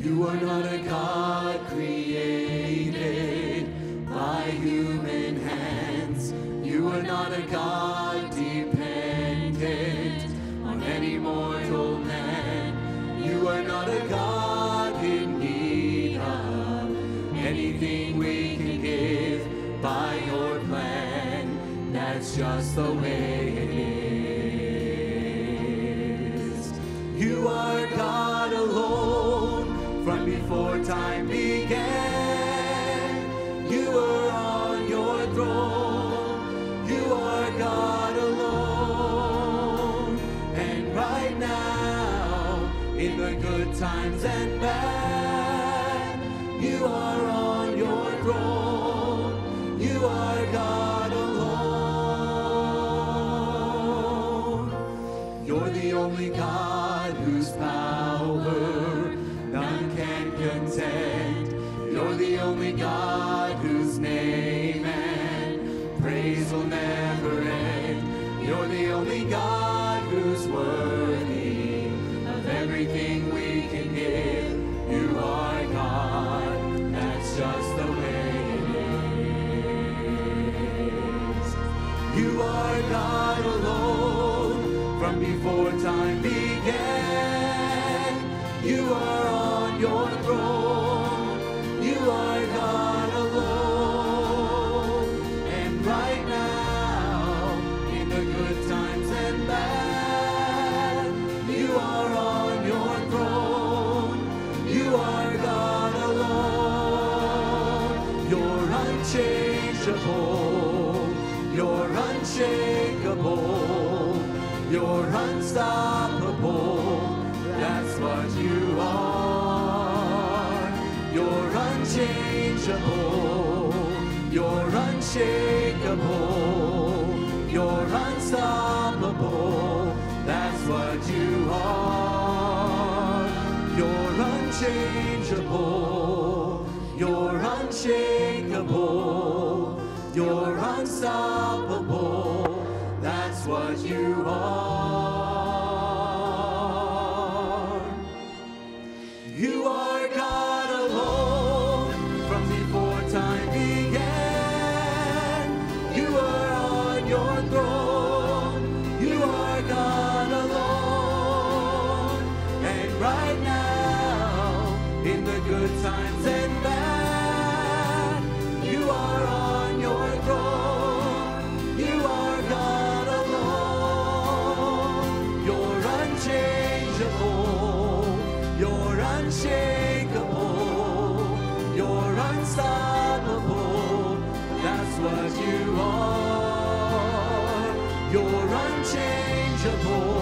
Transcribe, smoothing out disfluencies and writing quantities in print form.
You are not a God created by human hands. You are not a God dependent on any mortal man. You are not a God in need of anything we can give by your plan. That's just the way it is. You are God alone from before time began. You are on your throne. You are God alone. And right now, in the good times and bad, you are on your throne. You are God alone. You're the only God whose power none can contend. You're the only God whose name and praise will never end. You're the only God who's worthy of everything we can give. You are God, that's just the way it is. You are God alone from before time began. You are on your throne. You are God alone. And right now, in the good times and bad, you are on your throne. You are God alone. You're unchangeable. You're unshakable. You're unstoppable. That's what you are. You're unchangeable. You're unshakable. You're unstoppable. That's what you are. You're unchangeable. You're unshakable. You're unstoppable. That's what you are. You are God alone from before time began. You are on your throne. You are God alone. And right now, in the good times and bad, you are on your throne. You are God alone. You're unchangeable. You're unshakable. You're unstoppable. That's what you are. You're unchangeable.